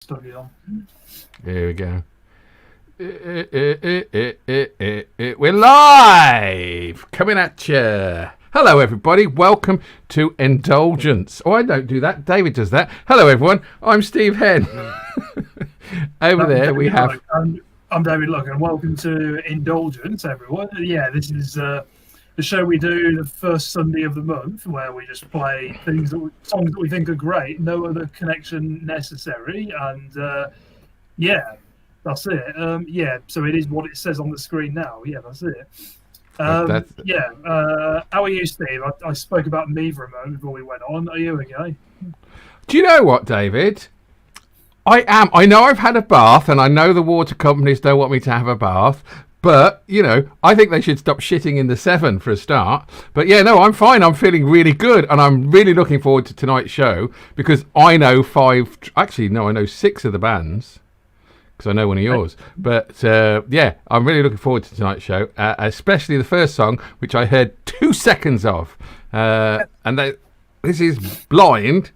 Stuck it on. Here we go. We're live! Coming at you. Hello, everybody. Welcome to Indulgence. Oh, I don't do that. David does that. Hello, everyone. I'm Steve Henn. Over there, we have... I'm David Luck, and welcome to Indulgence, everyone. Yeah, this is the show we do the first Sunday of the month, where we just play songs that we think are great, no other connection necessary, and yeah, that's it. Yeah, so it is what it says on the screen now. Yeah, that's it. How are you, Steve? I spoke about me for a moment before we went on. Are you okay? Do you know what, David? I am. I know I've had a bath, and I know the water companies don't want me to have a bath. But, you know, I think they should stop shitting in the Severn for a start. But, yeah, no, I'm fine. I'm feeling really good. And I'm really looking forward to tonight's show because I know I know 6 of the bands because I know one of yours. But, yeah, I'm really looking forward to tonight's show, especially the first song, which I heard 2 seconds of. This is Blind.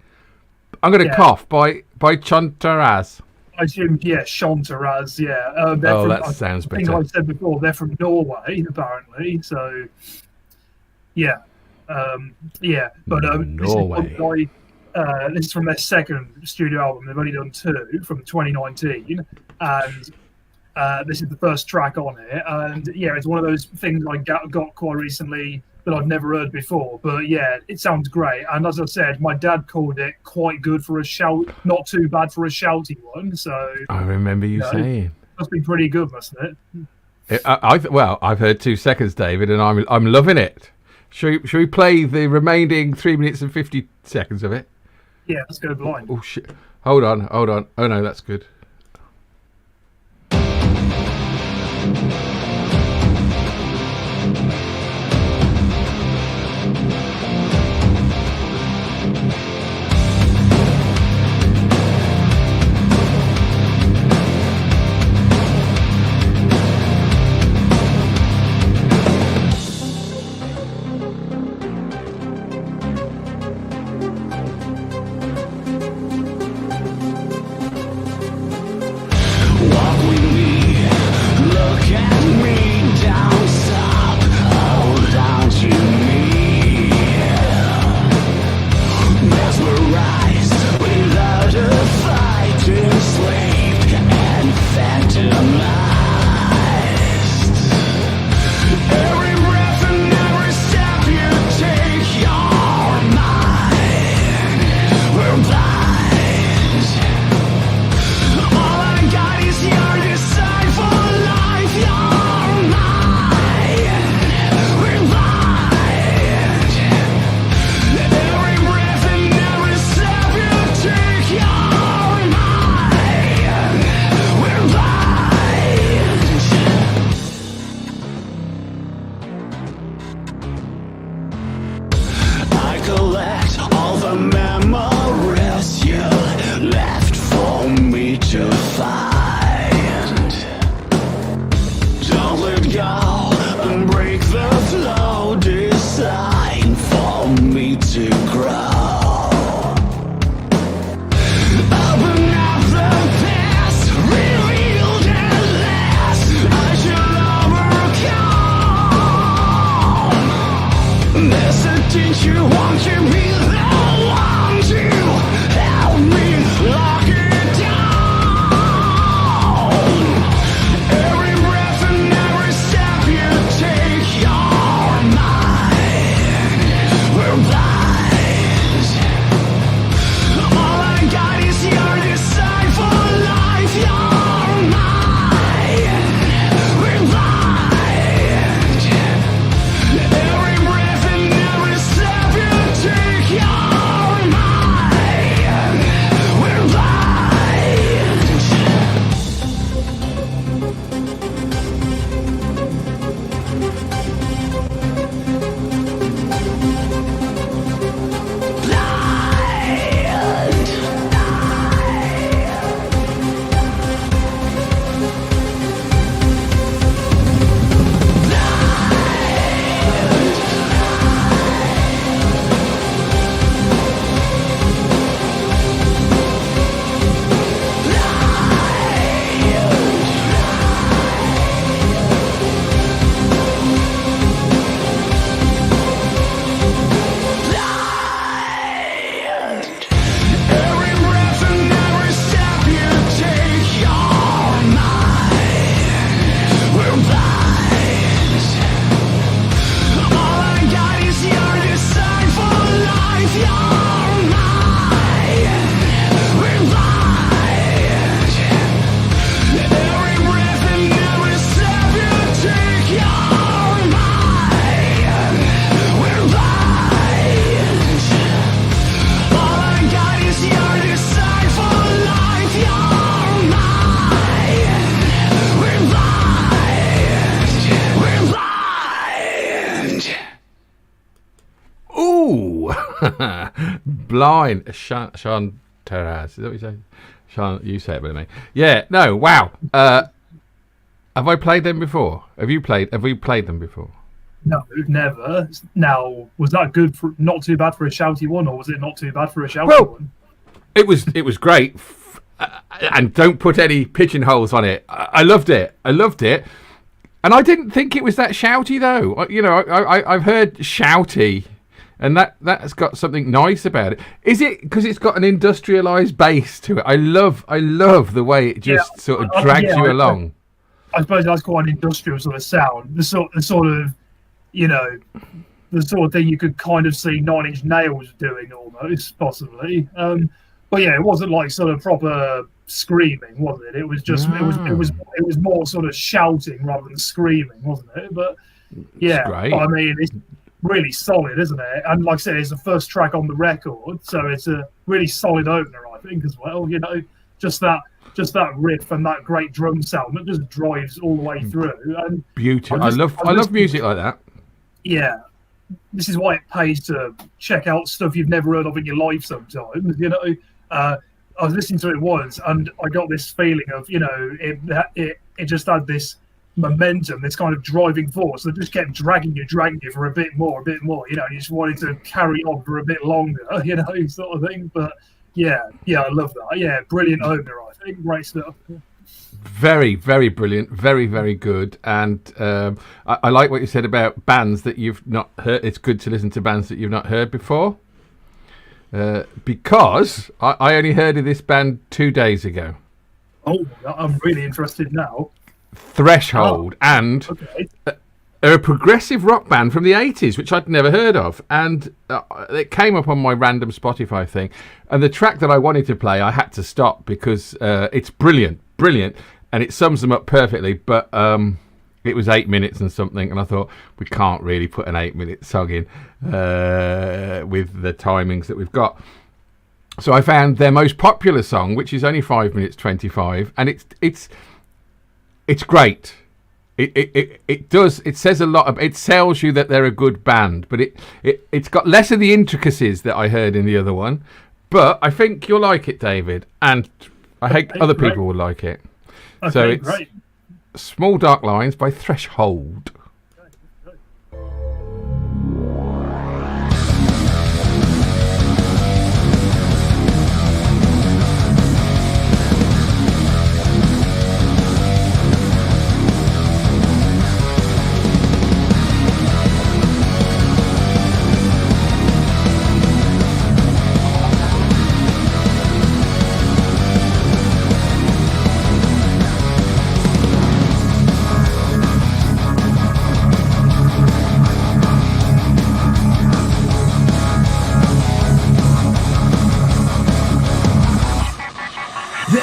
I'm going to cough by Chantaraz. I assume, Chantaraz, yeah. That sounds better. I think I said before, they're from Norway, apparently. So, yeah. Norway. This is from their second studio album. They've only done 2 from 2019. And this is the first track on it. And, yeah, it's one of those things I got quite recently that I've never heard before. But, yeah, it sounds great. And as I said, my dad called it quite good for a shout, not too bad for a shouty one. So I remember you saying. Must be pretty good, mustn't it? I've heard 2 seconds, David, and I'm loving it. Should we play the remaining 3 minutes and 50 seconds of it? Yeah, let's go Blind. Oh, shit. Hold on. Oh, no, that's good. Blind. Sean Terraz. Is that what you say? Sean, you say it better than me. Yeah. No. Wow. Have I played them before? Have we played them before? No, never. Now, was that good for not too bad for a shouty one, or was it not too bad for a shouty one? It was great. And don't put any pigeonholes on it. I loved it. And I didn't think it was that shouty though. You know, I've heard shouty, and that's got something nice about it. Is it because it's got an industrialised bass to it? I love the way it just sort of drags you along. I suppose that's quite an industrial sort of sound. The sort of, you know, the sort of thing you could kind of see Nine Inch Nails doing almost, possibly. But yeah, it wasn't like sort of proper screaming, was it? It was just it was more sort of shouting rather than screaming, wasn't it? But yeah, but, I mean, it's really solid, isn't it? And like I said, it's the first track on the record, so it's a really solid opener, I think, as well. You know, just that riff and that great drum sound that just drives all the way through. And beautiful. I love music like that. Yeah, this is why it pays to check out stuff you've never heard of in your life. Sometimes, you know. I was listening to it once, and I got this feeling of, you know, it just had this momentum, this kind of driving force that just kept dragging you for a bit more. You know, you just wanted to carry on for a bit longer, you know, sort of thing. But yeah, I love that. Yeah, brilliant opener, I think. Great stuff. Very, very brilliant. Very, very good. And I like what you said about bands that you've not heard. It's good to listen to bands that you've not heard before. Because I only heard of this band 2 days ago. Oh, I'm really interested now. Threshold, and they're a progressive rock band from the 80s, which I'd never heard of. And it came up on my random Spotify thing. And the track that I wanted to play, I had to stop because it's brilliant, and it sums them up perfectly. But it was 8 minutes and something, and I thought, we can't really put an 8-minute song in with the timings that we've got. So I found their most popular song, which is only 5 minutes 25, and it's great. It says a lot. It tells you that they're a good band, but it's got less of the intricacies that I heard in the other one. But I think you'll like it, David, and I hope other people will like it. Okay, so it's great. Small Dark Lines by Threshold. There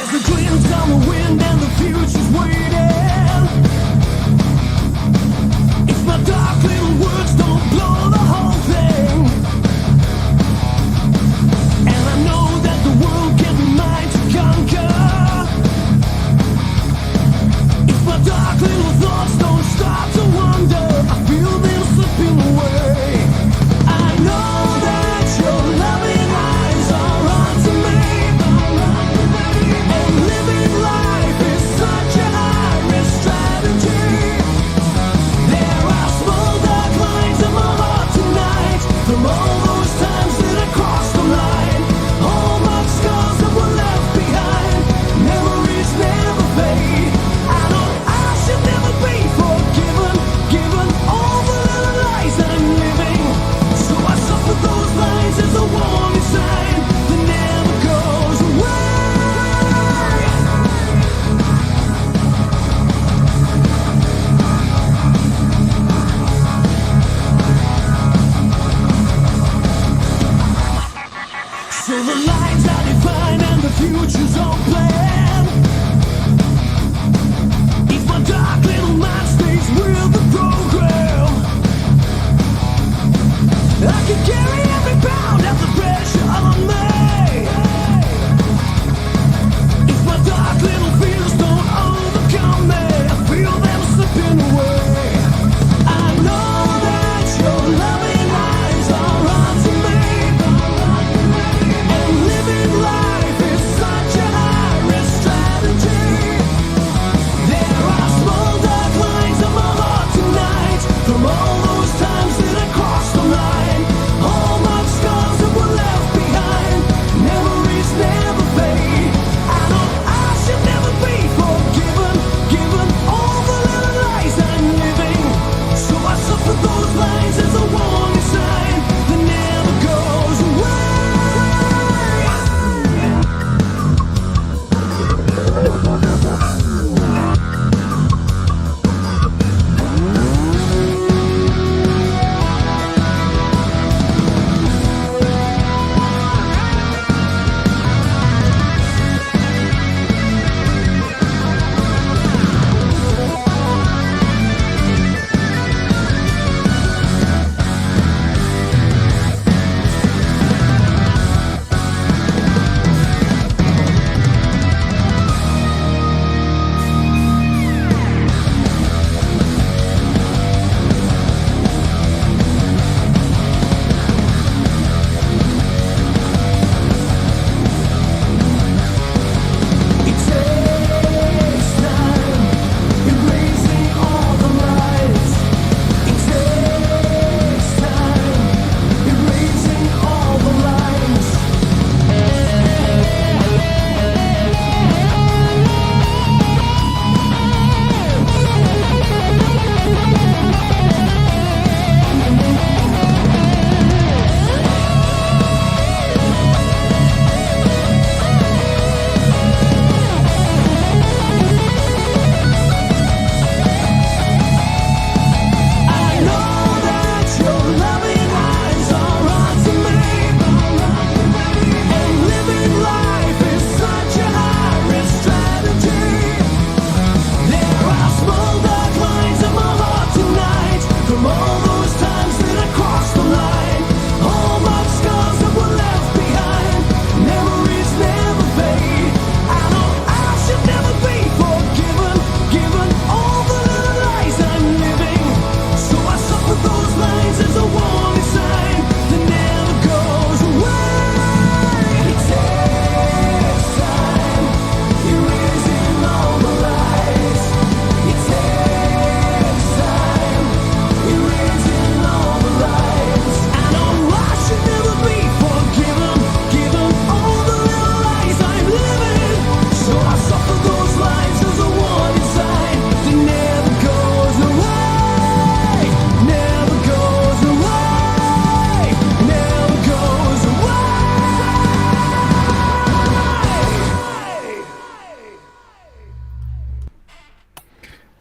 are small dark lines in my heart to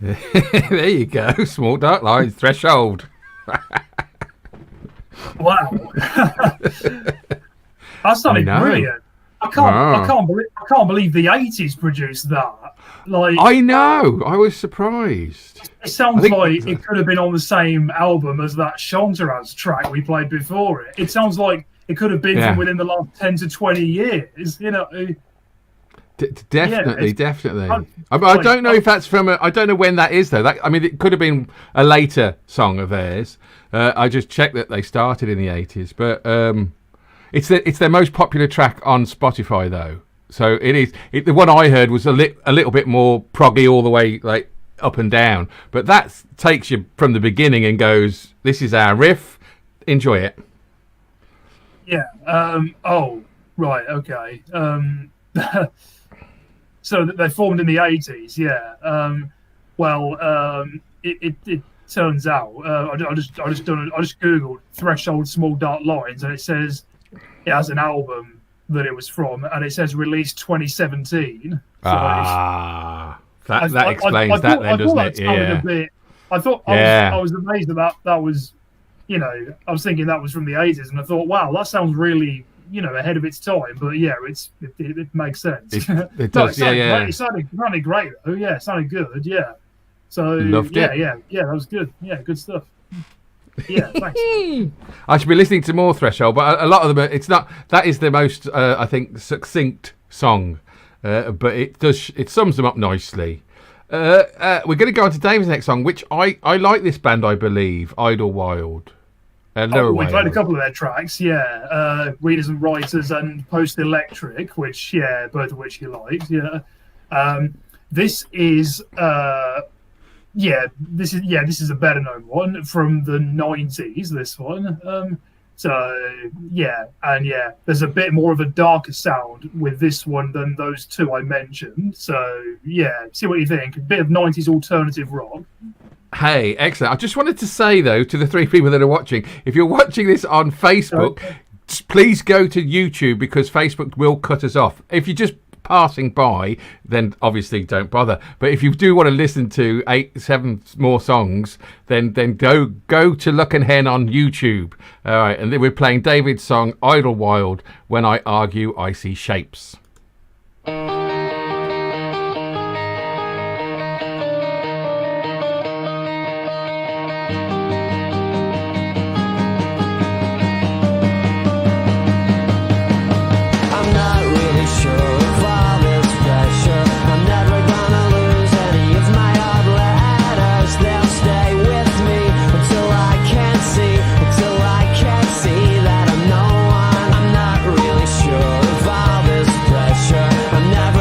There you go. Small dark lines, threshold. Wow. That's something brilliant. I can't believe the 80s produced that. Like, I know. I was surprised. It sounds like it could have been on the same album as that Chanteraz track we played before it. It sounds like it could have been from within the last 10 to 20 years. You know. Definitely. I don't know if that's from. I don't know when that is though. I mean, it could have been a later song of theirs. I just checked that they started in the 80s, but it's their most popular track on Spotify though. So it is. The one I heard was a little bit more proggy all the way like up and down, but that takes you from the beginning and goes, "This is our riff. Enjoy it." Yeah. Oh, right. Okay. So they formed in the 80s. Yeah. It turns out I just googled Threshold Small Dark Lines, and it says it has an album that it was from, and it says released 2017. So that explains that then, doesn't it? Yeah. I thought I was amazed that was, I was thinking that was from the 80s, and I thought, wow, that sounds really, ahead of its time. But yeah, it makes sense. It does. It sounded great though. Yeah, it sounded good. Yeah. So loved it. Yeah, that was good. Yeah, good stuff. Yeah, thanks. I should be listening to more Threshold, but a lot of them, it's not. That is the most, I think, succinct song, but it sums them up nicely. We're going to go on to David's next song, which I like this band, I believe, Idlewild. We played a couple of their tracks, Readers and Writers and Post Electric, which both of which you liked, this is this is a better known one from the 90s, this one. There's a bit more of a darker sound with this one than those two I mentioned. So see what you think. A bit of 90s alternative rock. Hey, excellent. I just wanted to say though to the three people that are watching, if you're watching this on Facebook, please go to YouTube, because Facebook will cut us off. If you're just passing by, then obviously don't bother. But if you do want to listen to 7 more songs, then go to Luck and Hen on YouTube. All right, and then we're playing David's song Idlewild, When I Argue I See Shapes. I'm never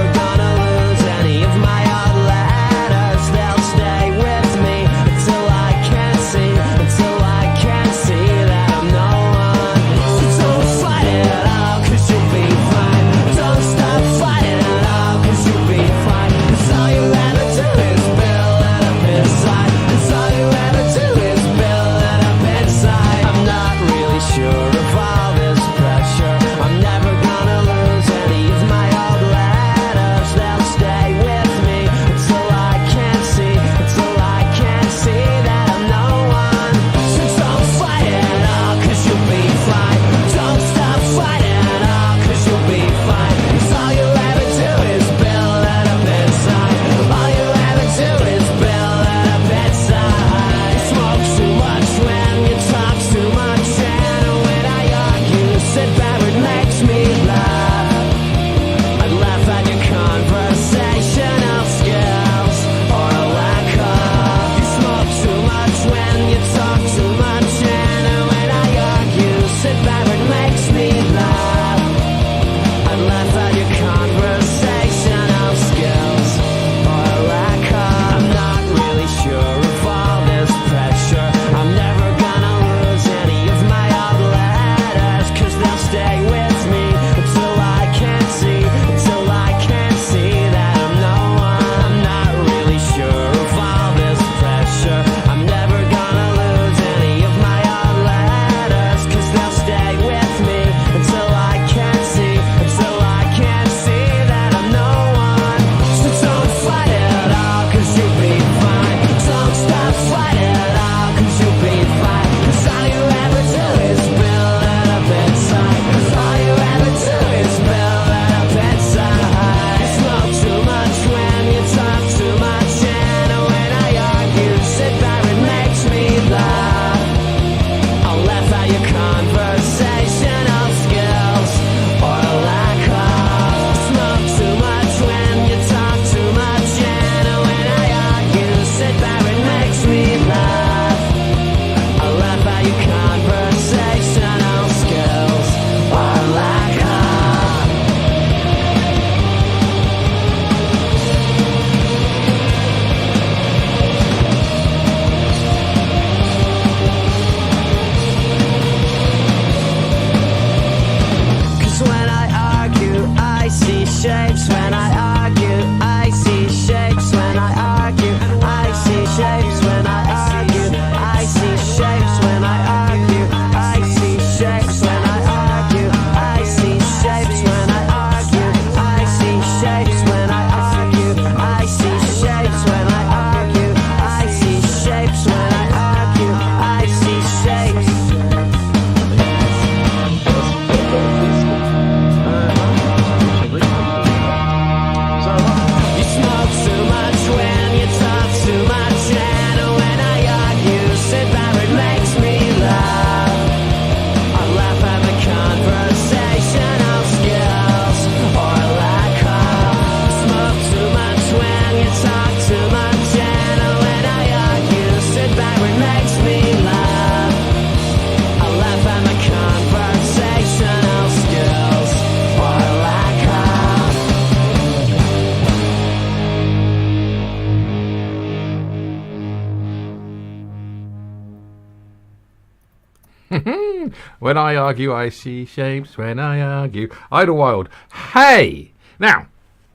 When I argue, I see shapes. When I argue, Idlewild. Hey, now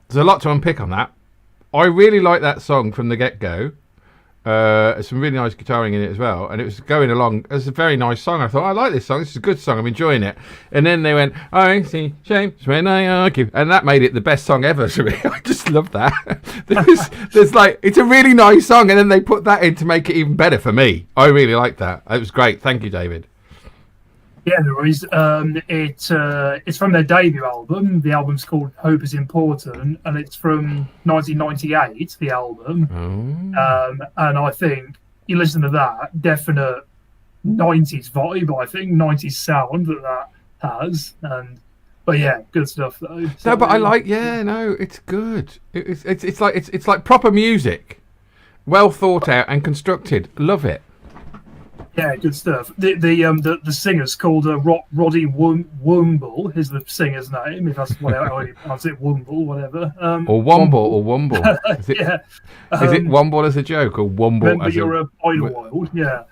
there's a lot to unpick on that. I really like that song from the get-go. Some really nice guitaring in it as well, and it was going along. It's a very nice song. I thought, I like this song. This is a good song. I'm enjoying it. And then they went, I see shapes when I argue, and that made it the best song ever to me. I just love that. there's like, it's a really nice song, and then they put that in to make it even better for me. I really like that. It was great. Thank you, David. Yeah, there is. It's from their debut album. The album's called Hope is Important, and it's from 1998, the album. And I think you listen to that, definite 90s vibe, I think, 90s sound that has. But yeah, good stuff, though. So, no, but I like, it's good. It's like proper music. Well thought out and constructed. Love it. Yeah, good stuff. The singer's called Roddy Womble is the singer's name, if that's how you pronounce it, Womble, whatever. Or Womble. Is it, yeah. Is it Womble as a joke or Womble remember as you're a Idlewild, yeah.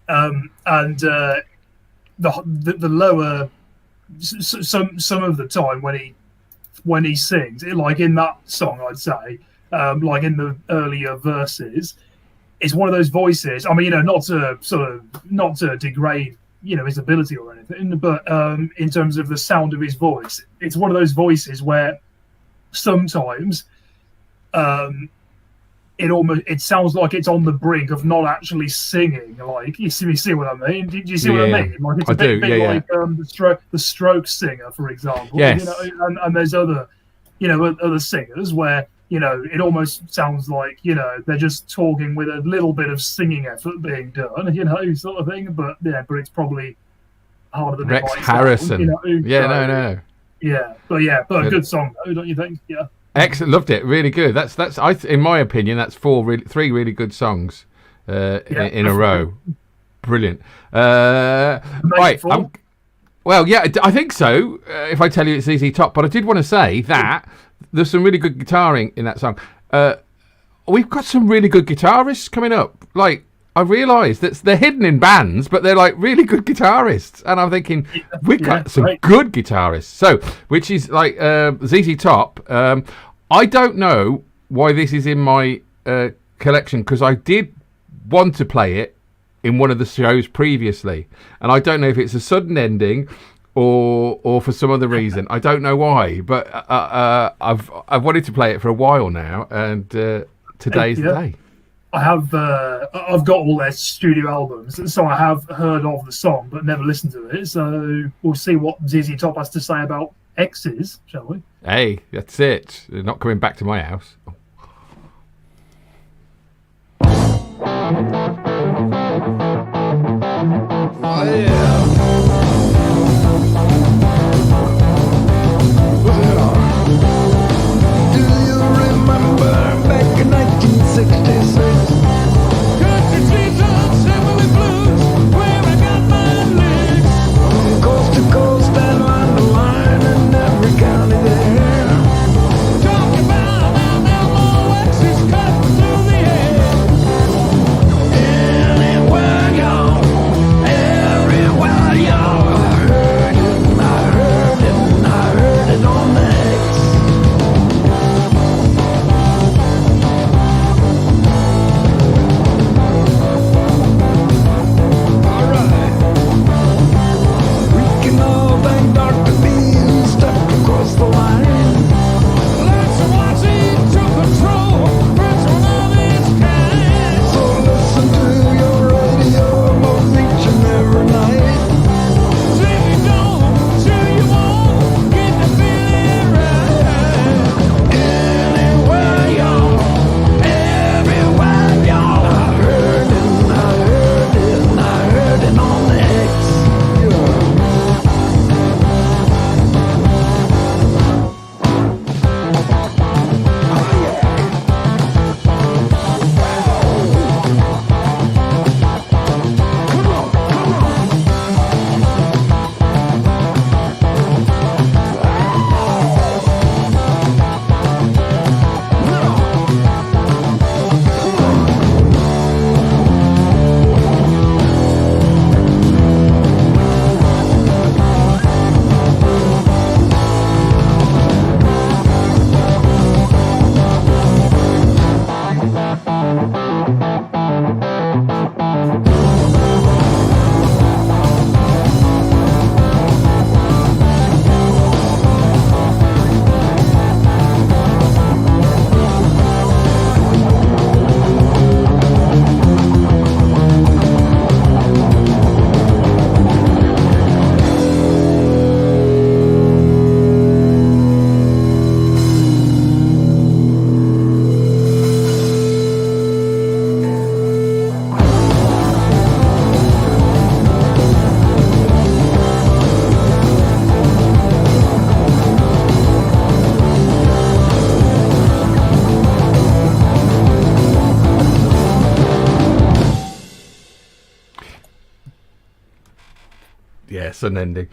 And the lower, some of the time when he sings, like in that song, I'd say, like in the earlier verses, it's one of those voices. I mean, not to degrade, his ability or anything, but in terms of the sound of his voice, it's one of those voices where sometimes it sounds like it's on the brink of not actually singing. Like you see what I mean? Do you see what I mean? Like it's a bit like the Strokes singer, for example. Yes. And there's other, other singers where. It almost sounds like, they're just talking with a little bit of singing effort being done, sort of thing. But it's probably harder than Rex it might Harrison. sound, No. Yeah, but a good song though, don't you think? Yeah. Excellent, loved it. Really good. That's in my opinion, that's three really good songs in a row. Brilliant. Right. Well, yeah, I think so. If I tell you it's ZZ Top, but I did want to say that. There's some really good guitaring in that song. We've got some really good guitarists coming up. Like, I realise that they're hidden in bands, but they're like really good guitarists. And I'm thinking, we've got some good guitarists. So, which is like ZZ Top. I don't know why this is in my collection, because I did want to play it in one of the shows previously. And I don't know if it's a sudden ending or for some other reason. I don't know why, but I've wanted to play it for a while now, and today's the day. I've got all their studio albums, so I have heard of the song but never listened to it. So we'll see what ZZ Top has to say about X's, shall we? Hey, that's it. They're not coming back to my house. Oh yeah. Do you remember back in 1966? Country streets on Assembly Blues, where I got my licks. Coast to coast and line to line in every county there. Talking about how LOX's cut through the air. Anywhere I go, everywhere Yes, unending.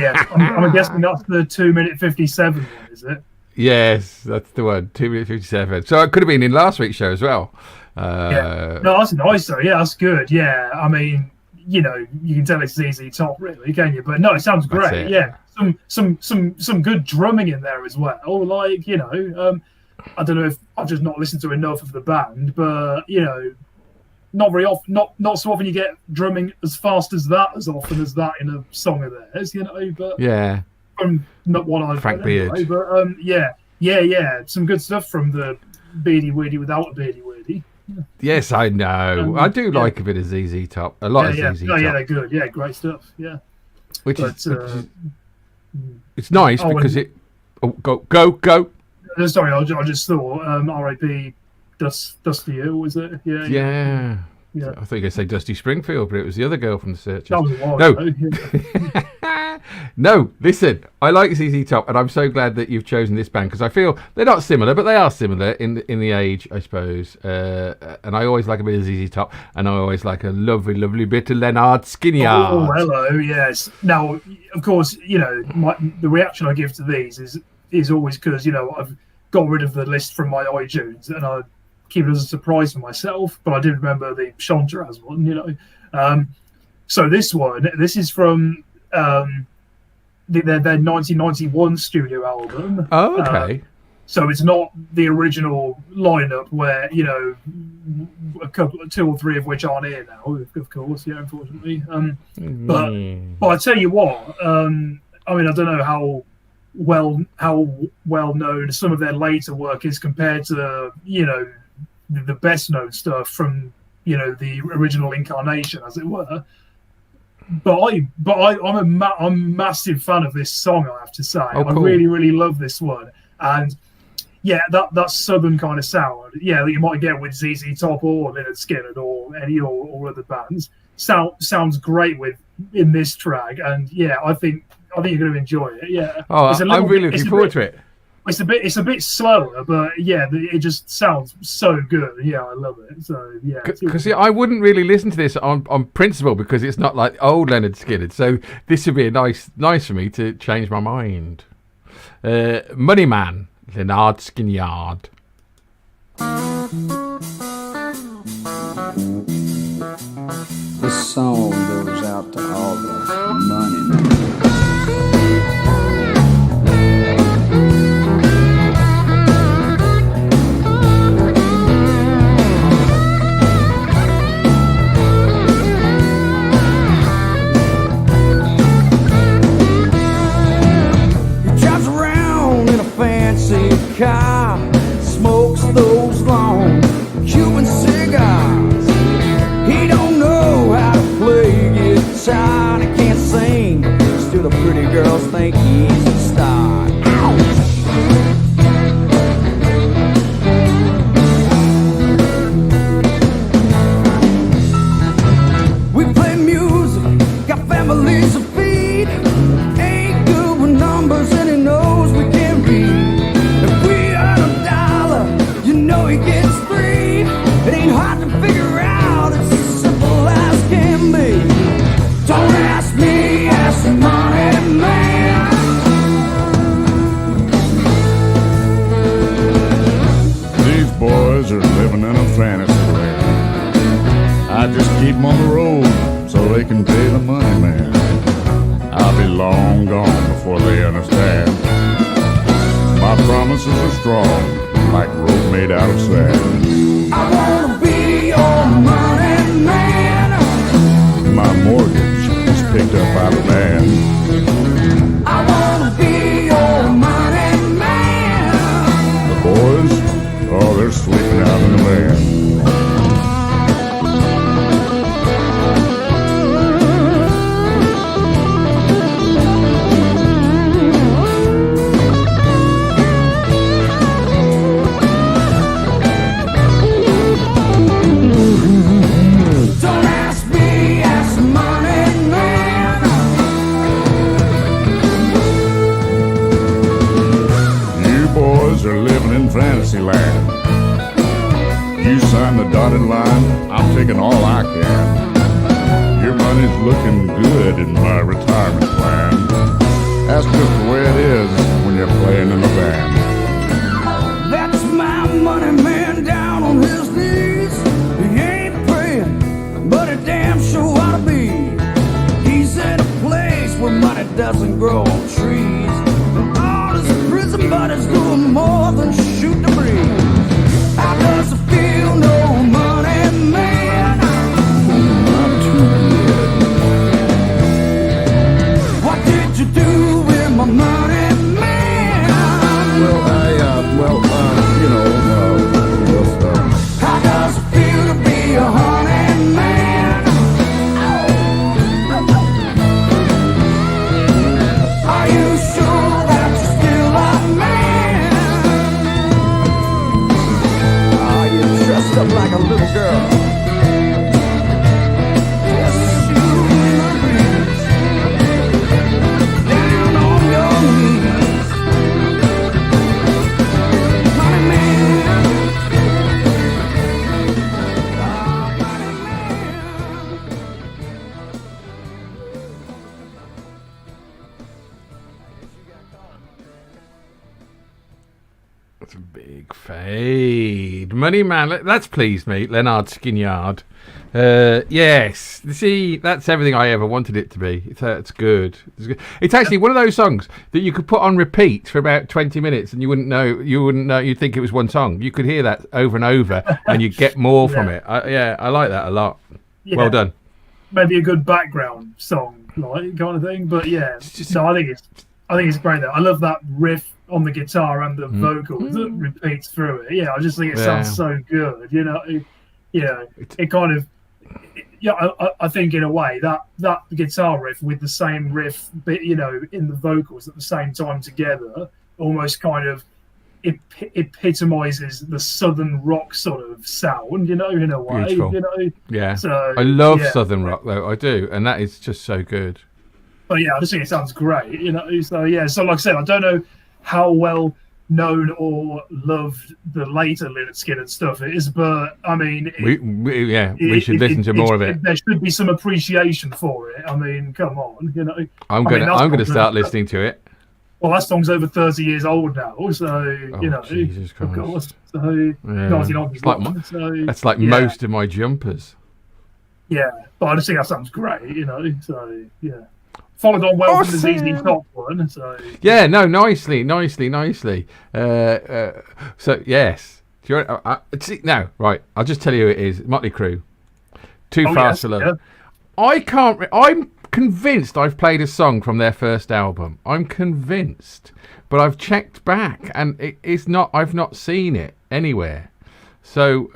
Yeah, I'm guessing that's the 2 minute 57 one, is it? Yes, that's the one. 2 minutes 57. So it could have been in last week's show as well. Yeah. No, that's nice though. Yeah, that's good. Yeah, I mean, you can tell it's ZZ Top, really, can you? But no, it sounds great. it. Yeah, some good drumming in there as well. Like, I don't know if I've just not listened to enough of the band, but not very often, not so often you get drumming as fast as often as that in a song of theirs. But Yeah. from not what I've Frank heard anyway, Beard. but yeah, some good stuff from the Beardy Weedy without a Beardy Weedy. Yes, I know. I do like a bit of ZZ Top. A lot of ZZ Top. Yeah, they're good. Yeah, great stuff. Yeah. Which But, is it's nice because and- it. Oh, go. Sorry, I just thought R.I.P. Dusty Hill, was it? Yeah. Yeah. Yeah. I thought you were going to say Dusty Springfield, but it was the other girl from the Searchers. That was a while No. ago. Yeah. No, listen, I like ZZ Top, and I'm so glad that you've chosen this band because I feel they're not similar, but they are similar in the age, I suppose. And I always like a bit of ZZ Top, and I always like a lovely, lovely bit of Leonard Skinner. Oh, hello, yes. Now, of course, the reaction I give to these is always because I've got rid of the list from my iTunes, and I keep it as a surprise for myself. But I did remember the Chanteraz one, So this is from their 1991 studio album. Oh, okay. So it's not the original lineup where two or three of which aren't here now, of course. Yeah, unfortunately. But I tell you what, I mean, I don't know how well known some of their later work is compared to the best known stuff from the original incarnation, as it were. But I'm a massive fan of this song, I have to say. Oh, cool. I really, really love this one. And yeah, that southern kind of sound, that you might get with ZZ Top or Lynyrd Skynyrd or any or other bands, sounds great in this track. And yeah, I think you're going to enjoy it. Yeah. Oh, I'm really looking forward to it. It's a bit slower, but yeah, it just sounds so good. Yeah, I love it. So yeah, because I wouldn't really listen to this on principle because it's not like old Lynyrd Skynyrd. So this would be a nice for me to change my mind. Money Man, Lynyrd Skynyrd. This song goes out to all the money men. Car, smokes those long Cuban cigars. He don't know how to play guitar, and he can't sing. Still, the pretty girls think he's a star. We play music, got families to feed. Ain't good with numbers, and he knows we can't read. He gets three. It ain't hard to figure out. It's as simple as can be. Don't ask me, ask the money man. These boys are living in a fantasy land. I just keep them on the road so they can pay the money man. I'll be long gone before they understand. My promises are strong, like rope made out of sand. I wanna be your money man. My mortgage is picked up by the band. I wanna be your money man. The boys, oh, they're sleeping out in the van. Fantasyland. You sign the dotted line, I'm taking all I can. your money's looking good in my retirement plan. That's just the way it is when you're playing in a band. That's my money man down on his knees. He ain't praying, but he damn sure ought to be. He's in a place where money doesn't grow on trees. And all his prison buddies doing more than shoot the breeze. How does it feel, no money man? Not too good. What did you do with my money man? Well, you know, just, How does it feel to be a honey man? Are you sure that you're still a man? ah, you dressed up like a little girl. Just shooting the breeze. Down on your knees. Money man. Oh, money man. That's a big fade. Money Man, that's pleased me. Leonard Skinyard. Yes. See, that's everything I ever wanted it to be. It's good. It's actually one of those songs that you could put on repeat for about 20 minutes and you wouldn't know. You'd think it was one song. You could hear that over and over and you'd get more from it. I like that a lot. Yeah. Well done. Maybe a good background song, like kind of thing. But yeah, no, I think it's great though. I love that riff on the guitar and the vocals that repeats through it. Yeah, I just think it sounds so good. It kind of. I think in a way that guitar riff with the same riff, but in the vocals at the same time together, almost kind of epitomizes the southern rock sort of sound. In a way. Beautiful. Yeah. So I love southern rock though. I do, and that is just so good. But yeah, I just think it sounds great. So yeah. So like I said, I don't know how well known or loved the later Lynyrd Skynyrd stuff is, but I mean, we should listen to more of it. There should be some appreciation for it. I mean, come on, I'm gonna start listening to it. Well, that song's over 30 years old now, so Jesus Christ. of course. So 1991. That's like most of my jumpers. Yeah, but I just think that sounds great. So yeah. Followed on well from the ZZ Top one. So yeah, no, nicely. So yes, do you see, now right? I'll just tell you who it is. Motley Crue. Too Fast for Love. Yeah. I'm convinced I've played a song from their first album. I'm convinced, but I've checked back and it's not. I've not seen it anywhere. So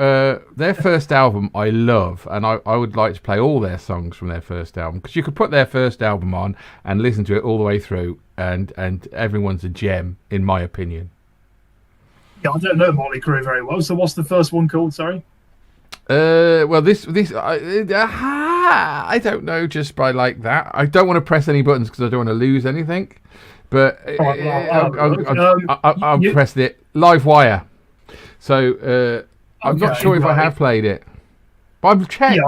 their first album I love, and I would like to play all their songs from their first album, because you could put their first album on and listen to it all the way through, and everyone's a gem, in my opinion. Yeah, I don't know Motley Crue very well, so what's the first one called, sorry? Well, I don't know just by like that. I don't want to press any buttons because I don't want to lose anything, but I'll press it. Live Wire. So I'm not sure if I have played it, but I've checked.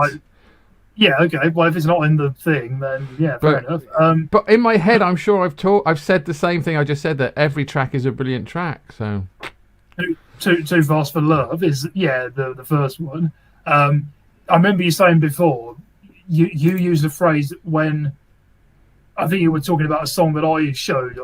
Yeah, okay. Well, if it's not in the thing, then yeah, fair enough. But in my head, I'm sure I've said the same thing I just said, that every track is a brilliant track. So Too Fast for Love is the first one. I remember you saying before you used the phrase when I think you were talking about a song that I showed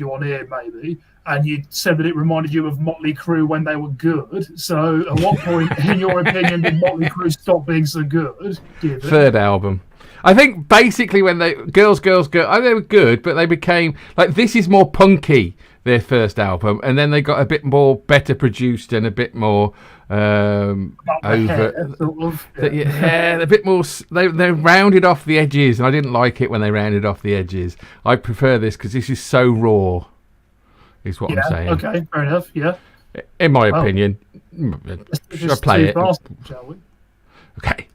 you on here maybe. And you said that it reminded you of Motley Crue when they were good. So, at what point, in your opinion, did Motley Crue stop being so good? Third album. I think basically when they Girls, they were good, but they became like, this is more punky, their first album, and then they got a bit more better produced and a bit more over. A bit more. They rounded off the edges, and I didn't like it when they rounded off the edges. I prefer this because this is so raw. Is what I'm saying. Okay, fair enough. Yeah. In my opinion, should I play it? Fast, shall we? Okay.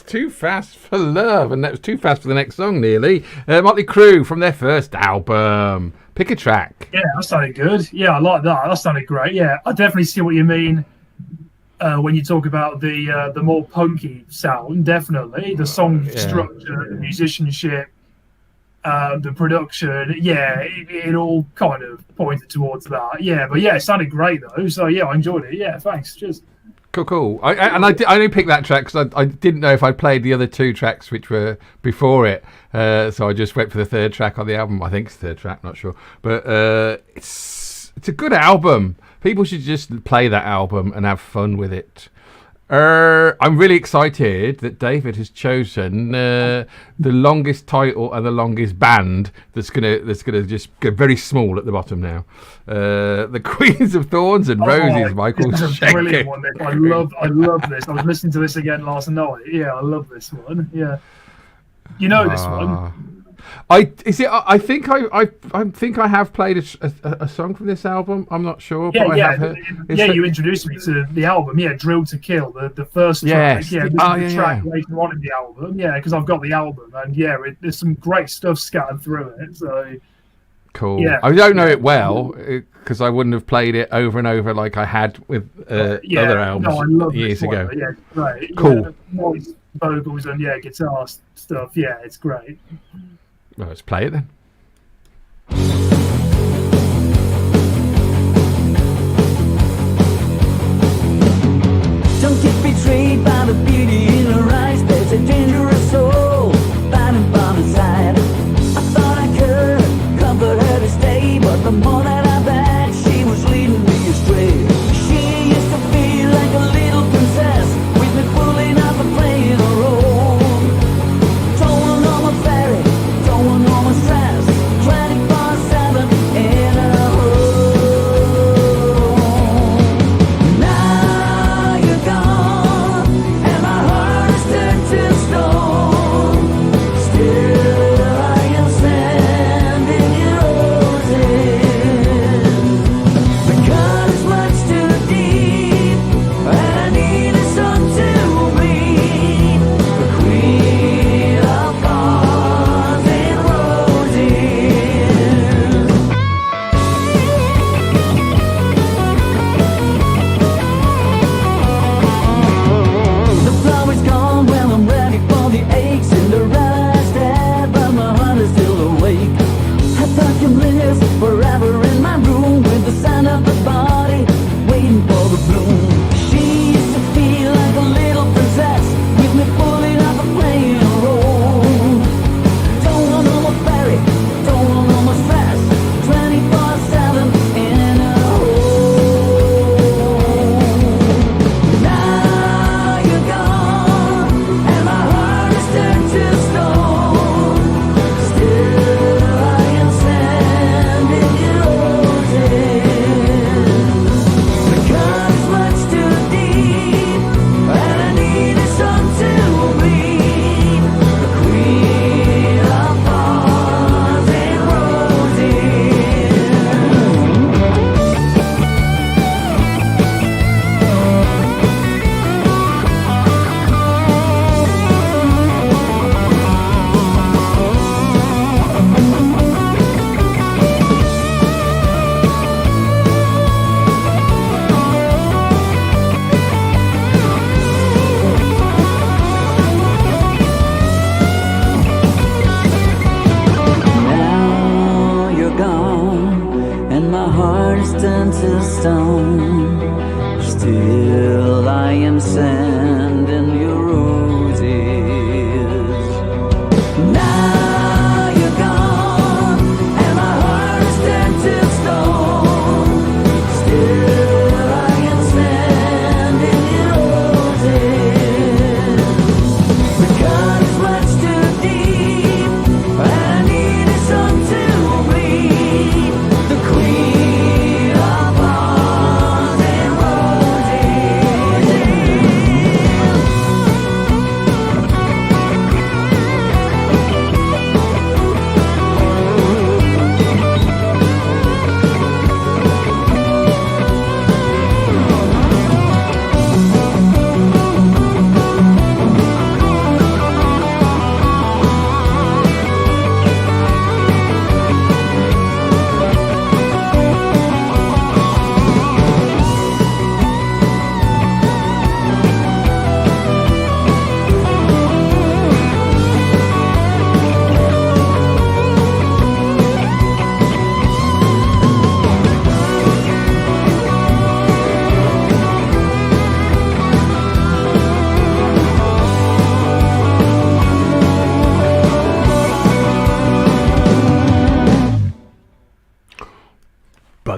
Too fast for love, and that was too fast for the next song, nearly. Motley Crue from their first album. Pick a track. Yeah, that sounded good. Yeah, I like that. That sounded great. Yeah, I definitely see what you mean when you talk about the more punky sound. Definitely, the song structure, the musicianship, the production. Yeah, it all kind of pointed towards that. Yeah, but yeah, it sounded great though. So yeah, I enjoyed it. Yeah, thanks. Cheers. Cool. I only picked that track because I didn't know if I played the other two tracks which were before it. So I just went for the third track on the album. I think it's the third track, not sure. But it's a good album. People should just play that album and have fun with it. I'm really excited that David has chosen the longest title and the longest band that's gonna just go very small at the bottom now. The Queens of Thorns and Roses, Michael. This is a brilliant one. I love this. I was listening to this again last night. Yeah, I love this one. Yeah, you know this one. I think I have played a song from this album. I'm not sure. But I have heard. You introduced me to the album. Yeah, Drill to Kill, the first track. Yes. Yeah, this is the track later on in the album. Yeah, because I've got the album, and there's some great stuff scattered through it. So cool. Yeah, I don't know it well because I wouldn't have played it over and over like I had with other albums years ago. Yeah, great. Cool. Yeah, voice, vocals, and guitar stuff. Yeah, it's great. Well, let's play it then. Don't get betrayed by the beauty in her eyes. There's a dangerous soul fighting by my side. I thought I could comfort her to stay, but the more that I've had, she was leading me astray. She used to feel like a little princess with me pulling out the playing her role. Towing on my ferry, towing on my strap.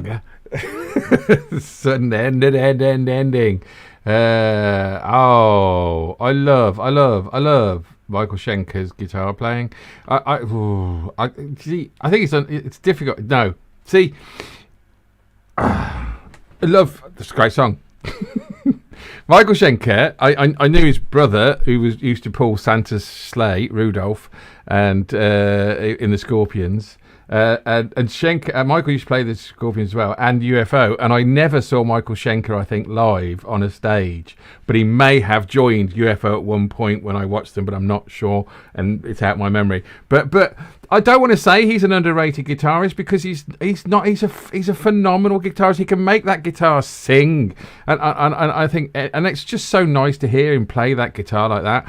bugger. Sudden ending. I love Michael Schenker's guitar playing. I think it's difficult. No, see, I love this great song. Michael Schenker. I knew his brother, who used to pull Santa's sleigh, Rudolph, and in the Scorpions. And Schenker, Michael used to play the Scorpions as well, and UFO. And I never saw Michael Schenker, I think, live on a stage. But he may have joined UFO at one point when I watched them, but I'm not sure, and it's out of my memory. But I don't want to say he's an underrated guitarist, because he's not. He's a phenomenal guitarist. He can make that guitar sing, and I think, and it's just so nice to hear him play that guitar like that.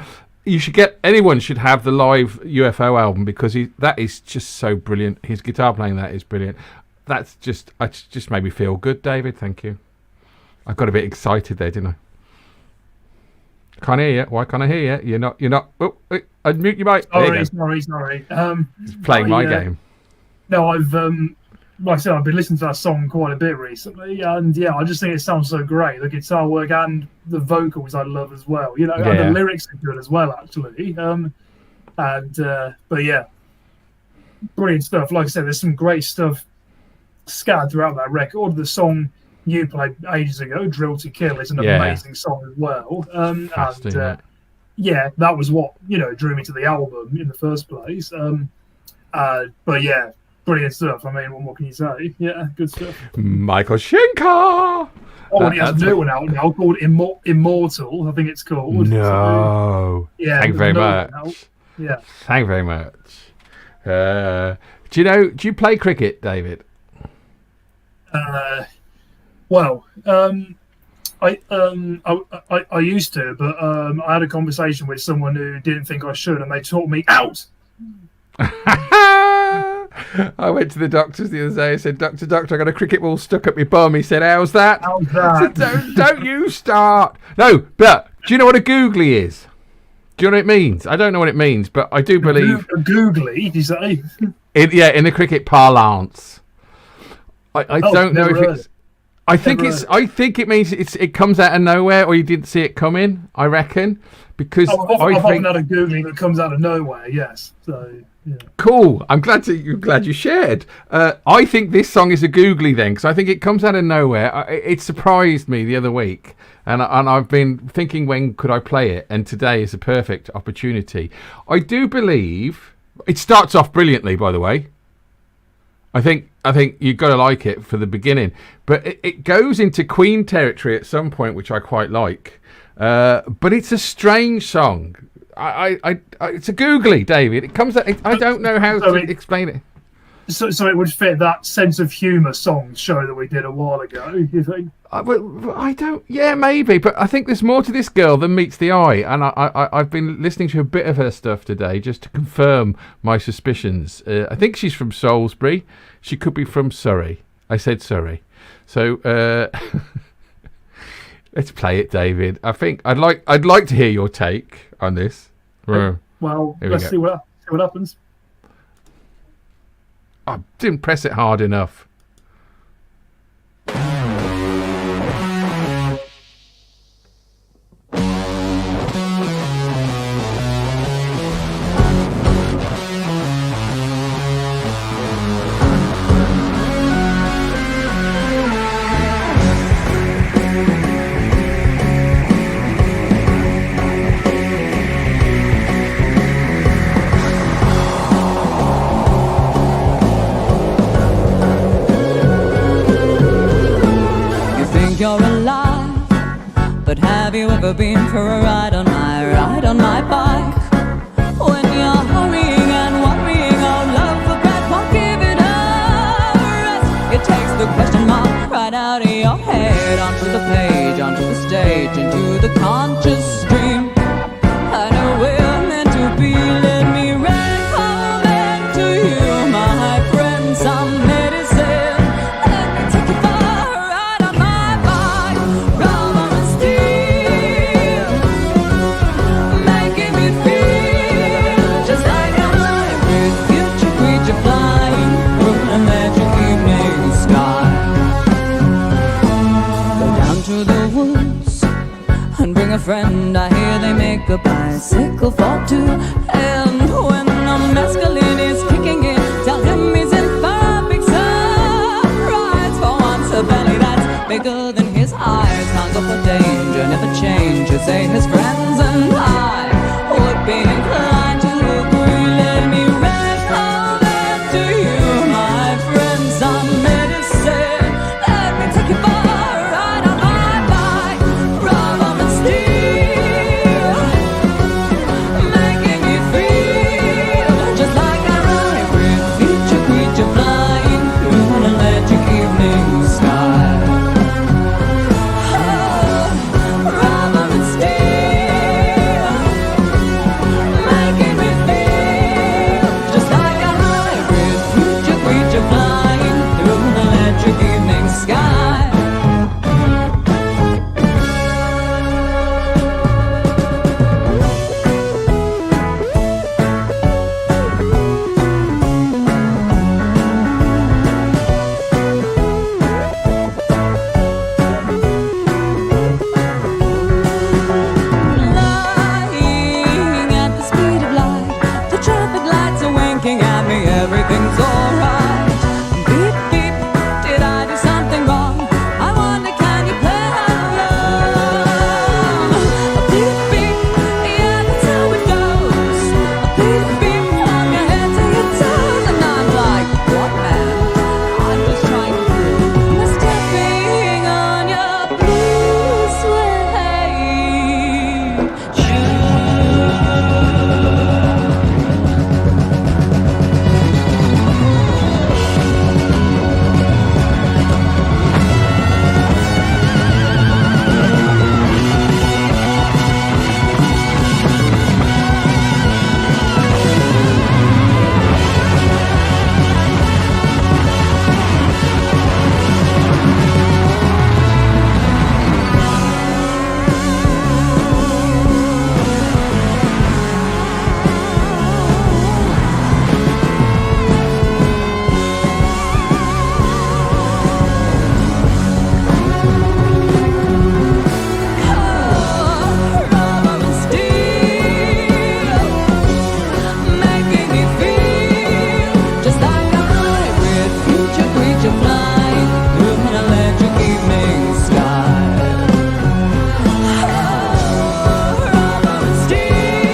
Anyone should have the live UFO album, because that is just so brilliant. His guitar playing that is brilliant. It just made me feel good, David. Thank you. I got a bit excited there, didn't I? Can't hear you. Why can't I hear you? You're not. Oh, unmute your mic. Sorry. It's playing my game. No, like I said, I've been listening to that song quite a bit recently, and yeah, I just think it sounds so great. The guitar work and the vocals I love as well. And the lyrics are good as well, actually. But yeah, brilliant stuff. Like I said, there's some great stuff scattered throughout that record. The song you played ages ago, "Drill to Kill," is an amazing song as well. That was what drew me to the album in the first place. But yeah. Brilliant stuff. I mean, what more can you say? Yeah, good stuff. Michael Schenker! Oh, he has a new one out now called Immortal, I think it's called. No. So, yeah. Thank you very much. Yeah. Thank you very much. Do you play cricket, David? I used to, but I had a conversation with someone who didn't think I should, and they taught me out. I went to the doctors the other day. I said, Doctor, I got a cricket ball stuck up my bum. He said, how's that? I said, don't you start. No, but do you know what a googly is? Do you know what it means? I don't know what it means, but I do believe... A googly, did you say? In the cricket parlance. I don't know if it's... I think it means it comes out of nowhere, or you didn't see it coming, I reckon. Because I've often had a googly that comes out of nowhere, yes. So... yeah. Cool. I'm glad you shared. I think this song is a googly then, because I think it comes out of nowhere. It surprised me the other week, and I've been thinking, when could I play it? And today is a perfect opportunity. I do believe it starts off brilliantly. By the way, I think you've got to like it for the beginning, but it goes into Queen territory at some point, which I quite like. But it's a strange song. It's a googly, David. It comes out. I don't know how to explain it. So it would fit that sense of humour song show that we did a while ago. You think? I don't. Yeah, maybe. But I think there's more to this girl than meets the eye. And I've been listening to a bit of her stuff today just to confirm my suspicions. I think she's from Salisbury. She could be from Surrey. I said Surrey. So let's play it, David. I think I'd like to hear your take on this. Well, let's see what happens. I didn't press it hard enough. You're alive, but have you ever been for a ride on my bike? When you're hurrying and worrying, oh love for breath won't give it a rest. It takes the question mark right out of your head, onto the page, onto the stage, into the conscious stream. I know we're meant to be. Let me recommend to you, my friend, some medicine. Let me take you for a ride on my bike. Rubber and steel, a bicycle for two. And when the mescaline is kicking in, tell him he's in perfect surprise. For once a belly that's bigger than his eyes, hunger for danger, never change. You say his friends and I would be inclined to agree. Let me recommend to you, my friend, some medicine. Let me take you for a ride on my bike, rubber and steel, making me feel just like I ride with future creature flying through an electric evening sky. Rubber and steel, making me feel just like a hybrid future creature flying through an electric evening sky. Flying at the speed of light, the traffic lights are winking at me, everything's alright. Beep, beep, did I do something wrong? I wonder, can you play along? Beep, beep, yeah, that's how it goes. Beep, beep, from your head to your toes. And I'm like, what man? I'm just trying to prove I'm stepping on your blue suede shoes. Rubber and steel, making me feel just like a hybrid future creature flying through an electric evening sky. Rubber and steel,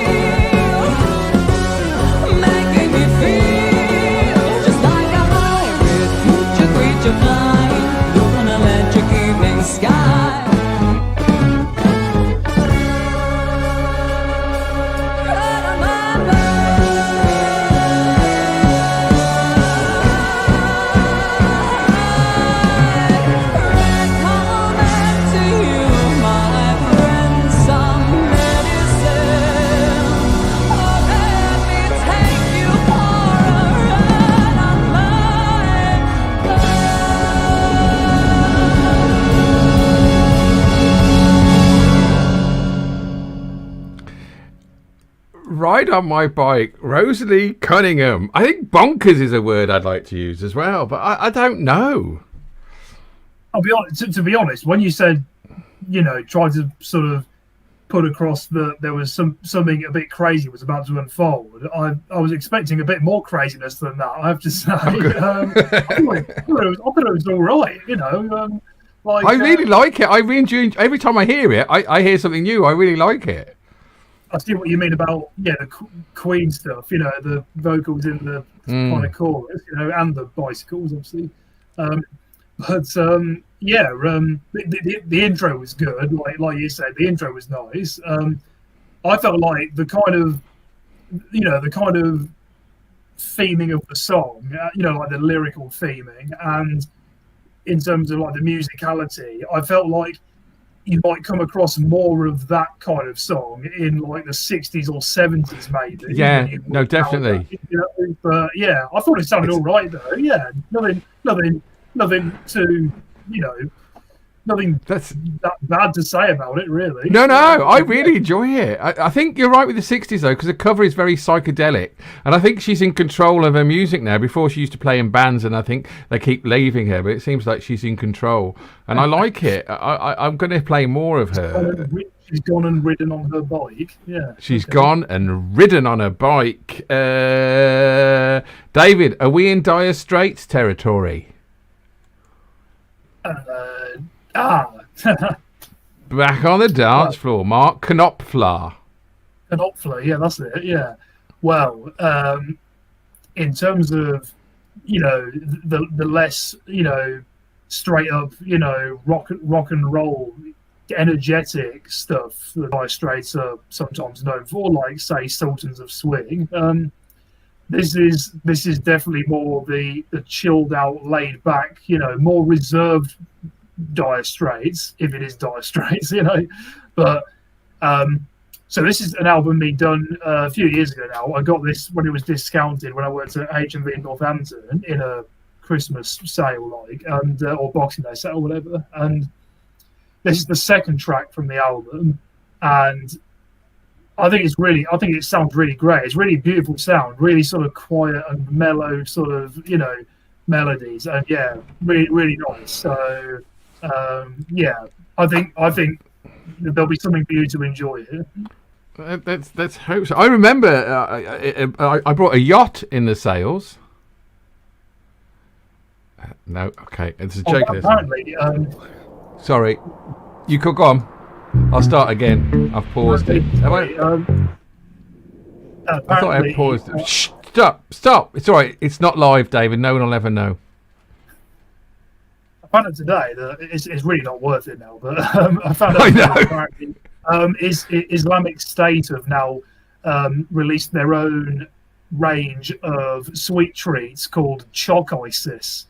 making me feel just like a hybrid future creature flying through an electric evening sky. Right on my recommend to you, my friend, some medicine. Oh, let me take you for a ride on my Ride on my bike, Rosalie Cunningham. I think bonkers is a word I'd like to use as well, but I don't know. I'll be honest. To be honest, when you said, try to sort of put across that there was something a bit crazy was about to unfold, I was expecting a bit more craziness than that, I have to say. I thought it was all right, like, I really like it. I really enjoy. Every time I hear it, I hear something new. I really like it. I see what you mean about the Queen stuff, the vocals in the kind of chorus, and the bicycles, obviously. The intro was good, like you said, the intro was nice. I felt like the kind of theming of the song, like the lyrical theming, and in terms of like the musicality, I felt like you might come across more of that kind of song in like the 60s or 70s, maybe. Yeah, no, definitely. But yeah, I thought it sounded all right though. Yeah, nothing to, nothing That's that bad to say about it, really. No, I really enjoy it. I think you're right with the 60s, though, because the cover is very psychedelic. And I think she's in control of her music now. Before, she used to play in bands, and I think they keep leaving her, but it seems like she's in control. And I like it. I'm going to play more of her. she's gone and ridden on her bike. Yeah. She's gone and ridden on a bike. David, are we in Dire Straits territory? Back on the dance floor, Mark Knopfler. Knopfler, yeah, that's it. Yeah. Well, in terms of, the less, straight up, rock and roll, energetic stuff that Dire Straits are sometimes known for, like say Sultans of Swing. This is definitely more the chilled out, laid back, more reserved Dire Straits, if it is Dire Straits, But so this is an album being done a few years ago now. I got this when it was discounted when I worked at HMV in Northampton in a Christmas sale, and or Boxing Day sale or whatever. And this is the second track from the album, and I think it sounds really great. It's really beautiful sound, really sort of quiet and mellow sort of, melodies, and yeah, really, really nice. So I think there'll be something for you to enjoy here. Let's hope so. I remember I brought a yacht in the sales. No, okay, it's a joke. Apparently, sorry, you could go on. I'll start again. I've paused it. I thought I had paused it. Shh, stop. It's all right. It's not live, David. No one will ever know. I found out today that it's really not worth it now. But I found out that apparently Islamic State have now released their own range of sweet treats called Choc ISIS.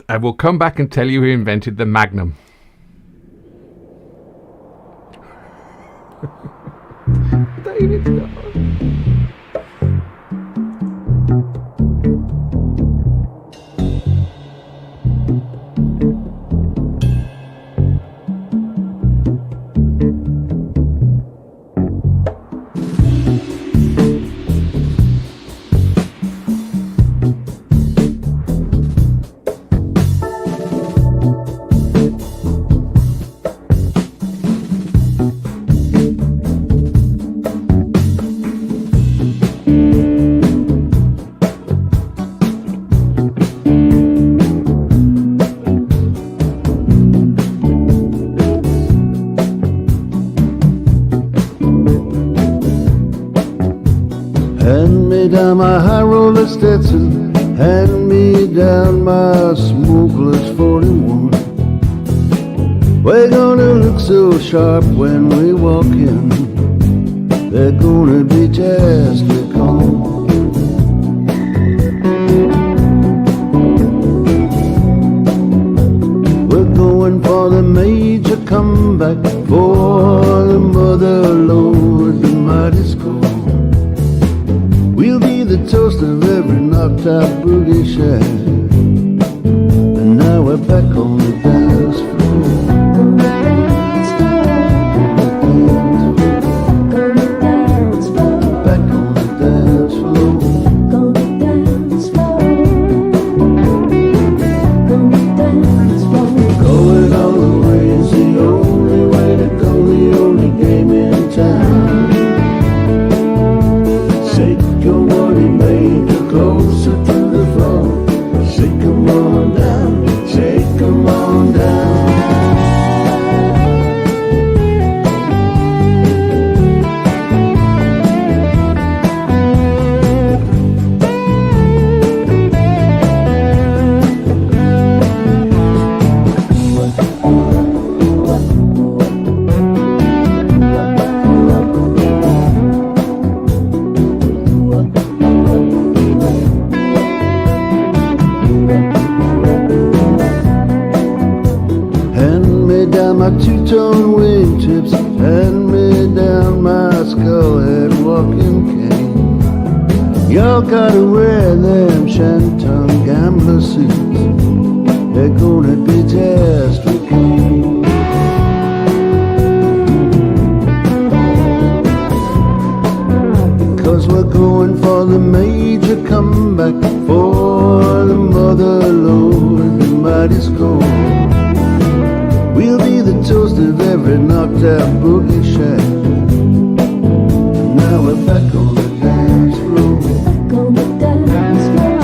I will come back and tell you who invented the Magnum. David's gone. Hand me down my high roller Stetson, hand me down my smokeless 41. We're gonna look so sharp when we walk in, they're gonna be just recalled. We're going for the major comeback, for the mother lord, the mighty score. We'll be the toast of every knocked out boogie shack, and now we're back on the dance floor. Back on the dance floor. Going all the way is the only way to go, the only game in town. Shake your money maker closer to the floor. Shake 'em on down, shake 'em on down. Hand me down my two-tone wingtips, hand me down my skull-head walking cane. Y'all gotta wear them shantung gambler suits, they're gonna be just okay. Cause we're going for the major comeback, for the mother lord, the mighty score. toast of every knocked out boogie shack. Now we're back on the dance floor. Back on the dance floor.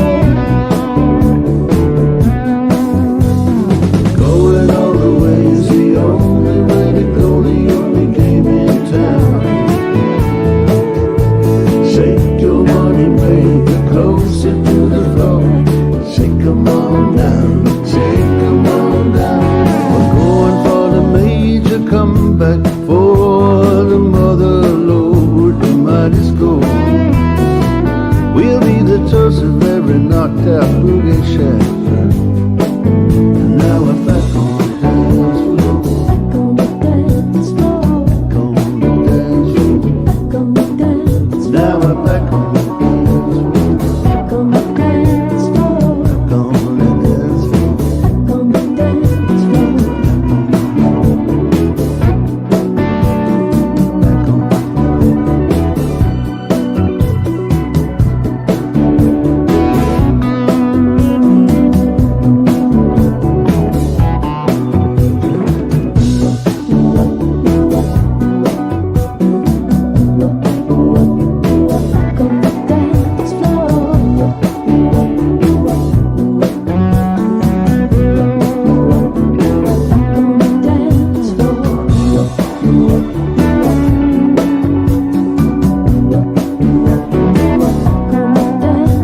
Going all the way is the only way to go, the only game in town. Shake your money, baby, closer to the floor. Shake 'em on down, shake 'em on down. We're going for the major comeback, for the mother lord, the mighty score. We'll be the toast of every knocked out boogie shack. And now we're back on the dance floor. Back on the dance floor. Back on the dance floor. Back on the dance floor. Now we're back on the dance floor. Back on the dance floor. Back on the dance floor. Back on the dance floor. Back on. Back on the dance floor. Back on the dance floor. Back on the dance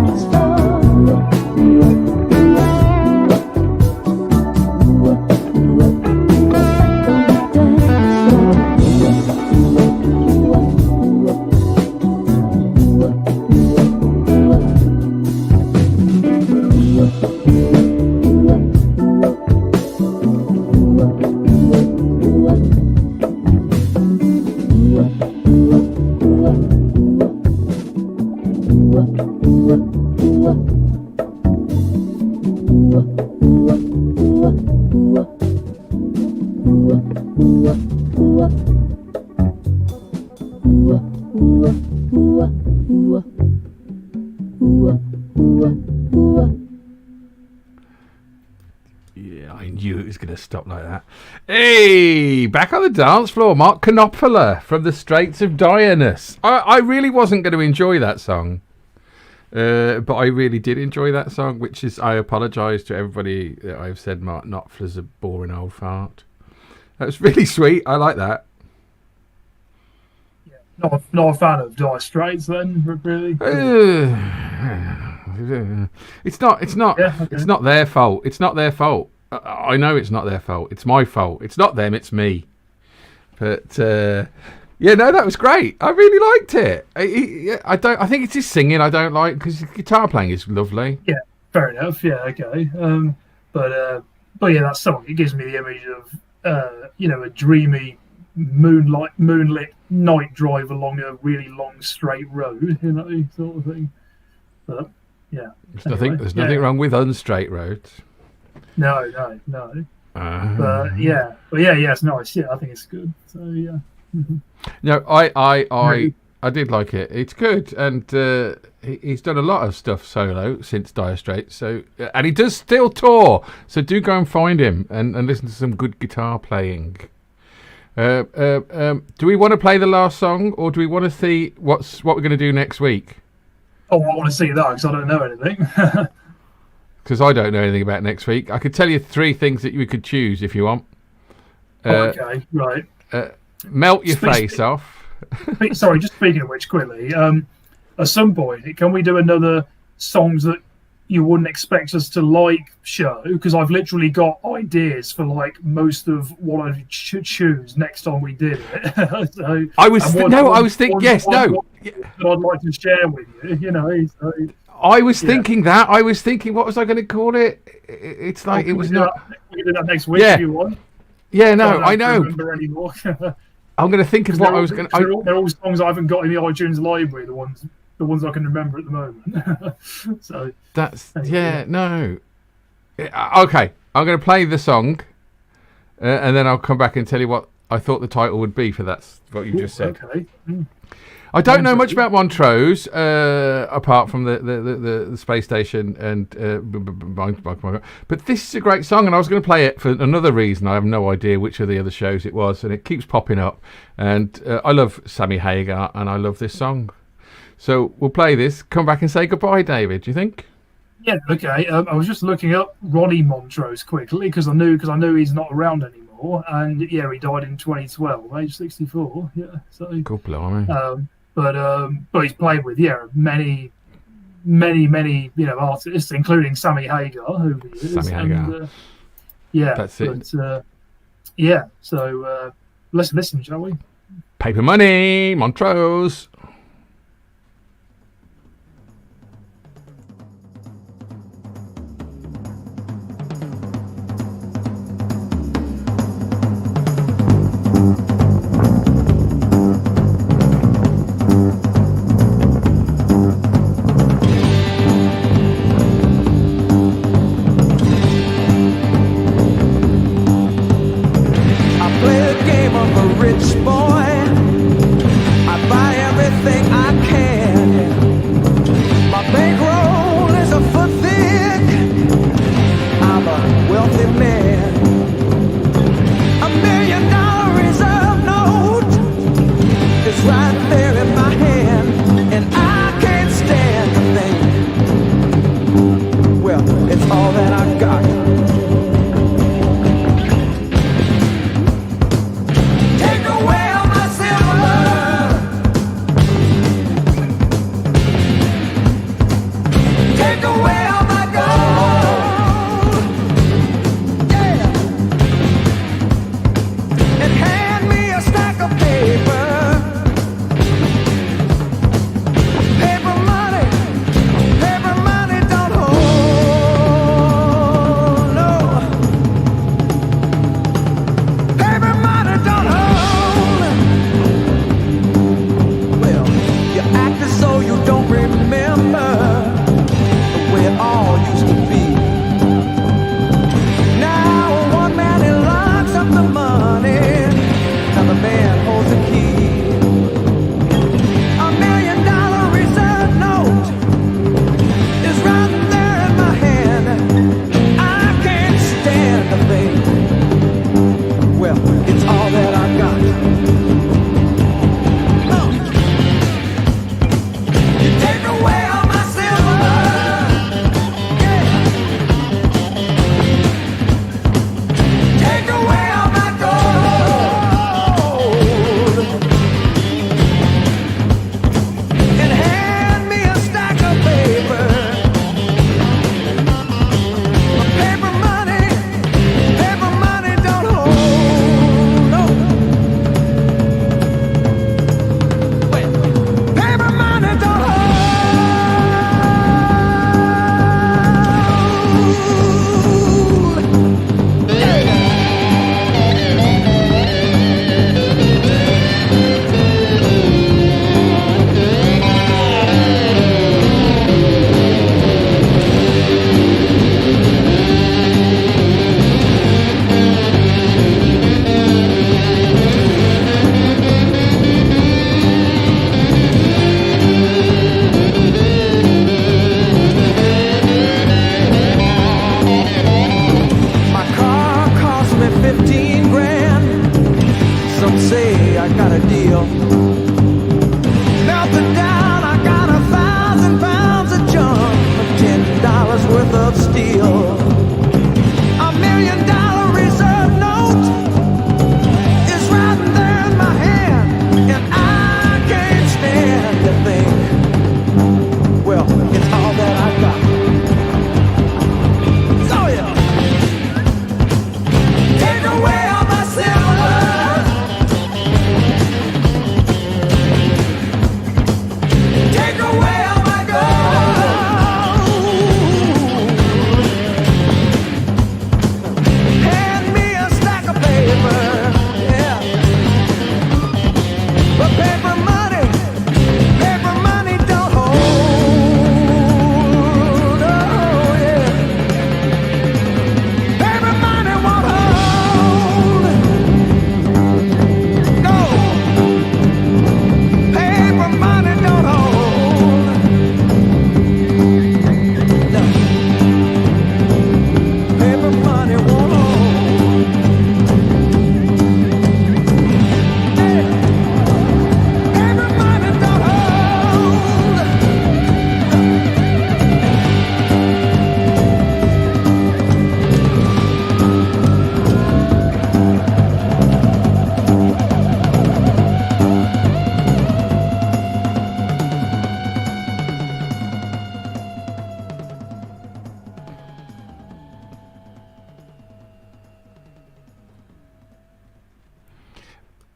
floor. Back on the dance floor. Yeah, I knew it was going to stop like that. Hey, back on the dance floor, Mark Knopfler from the Straits of Dionysus. I really wasn't going to enjoy that song, but I really did enjoy that song, which is, I apologise to everybody that I've said Mark Knopfler's a boring old fart. That was really sweet. I like that. Not a fan of Dire Straits then, really. It's not Yeah, okay. it's not their fault. It's not their fault. I know it's not their fault. It's my fault. It's not them, it's me. But yeah, no, that was great. I really liked it. I think it's his singing I don't like, because his guitar playing is lovely. Yeah, fair enough. Yeah, okay. But yeah, that song, it gives me the image of a dreamy moonlit night drive along a really long straight road, sort of thing. But yeah, There's nothing wrong with unstraight roads. No. But yeah, it's nice. Yeah, I think it's good. So yeah. No, I did like it. It's good, and he's done a lot of stuff solo since Dire Straits. So and he does still tour. So do go and find him and listen to some good guitar playing. Do we want to play the last song, or do we want to see what we're going to do next week? Oh, I want to see that because I don't know anything. Because I don't know anything about next week. I could tell you 3 things that you could choose if you want. Okay, right. Melt your face off. Sorry, just speaking of which, quickly, at some point, can we do another songs that you wouldn't expect us to like show? Because I've literally got ideas for like most of what I should choose next time we did it. So, I was thinking yes, no. That I'd like to share with you. So, I was thinking that. I was thinking, what was I going to call it? It's like it was not. We can do that next week if you want. Yeah, no, I know. Remember anymore. I'm going to think of what I was going to. They're all songs I haven't got in the iTunes library. The ones I can remember at the moment. So that's no. Okay, I'm going to play the song, and then I'll come back and tell you what I thought the title would be for that. What you just said. Okay. I don't know much about Montrose apart from the space station and but this is a great song, and I was going to play it for another reason. I have no idea which of the other shows it was, and it keeps popping up. And I love Sammy Hagar, and I love this song. So we'll play this. Come back and say goodbye, David. Do you think? Yeah, okay. I was just looking up Ronnie Montrose quickly because I knew he's not around anymore, and yeah, he died in 2012, age 64. Yeah, so Good blimey. But he's played with many artists, including Sammy Hagar, who he is. Sammy Hagar. And, yeah, That's it. But, so let's listen, shall we? Paper Money, Montrose. I play the game of a rich boy. I buy everything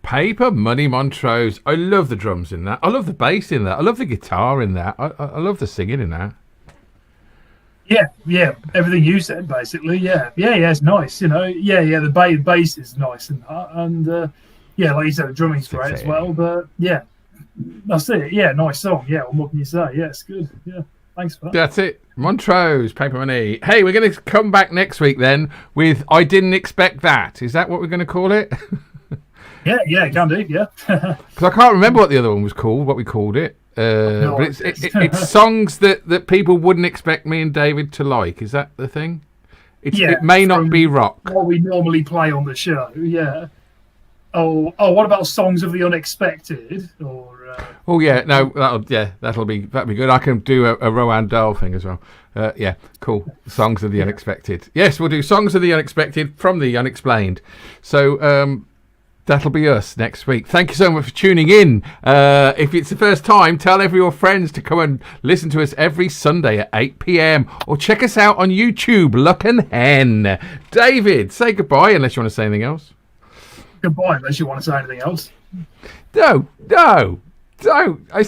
Paper Money Montrose. I love the drums in that. I love the bass in that. I love the guitar in that. I love the singing in that. Yeah, everything you said basically. Yeah, it's nice. You know, the bass is nice and that, and yeah, like you said, the drumming's great as well. But yeah, that's it. Yeah, nice song. Yeah, what can you say? Yeah, it's good. Yeah, thanks for that. That's it. Montrose, Paper Money. Hey, we're going to come back next week then with I Didn't Expect That. Is that what we're going to call it? Yeah, can do. Yeah. Because I can't remember what the other one was called, what we called it. But it's songs that people wouldn't expect me and David to like. Is that the thing? It may not be rock. What we normally play on the show. Yeah. Oh, what about songs of the unexpected? Or oh yeah, no, that'll be good. I can do a Rowan Dahl thing as well. Yeah, cool. Songs of the unexpected. Yes, we'll do songs of the unexpected from the unexplained. So that'll be us next week. Thank you so much for tuning in. If it's the first time, tell every your friends to come and listen to us every Sunday at 8 p.m. or check us out on YouTube, Luck and Hen. David, say goodbye unless you want to say anything else. Goodbye, unless you want to say anything else. No. Is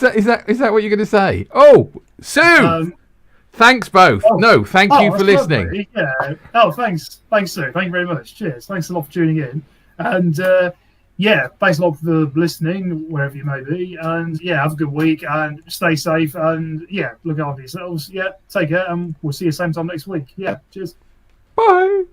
that what you're going to say? Oh, Sue. Thanks both. Thank you for listening. Lovely. Yeah. Oh, thanks, Sue. Thank you very much. Cheers. Thanks a lot for tuning in. And thanks a lot for listening, wherever you may be. And have a good week and stay safe. And look after yourselves. Take care, and we'll see you same time next week. Cheers. Bye.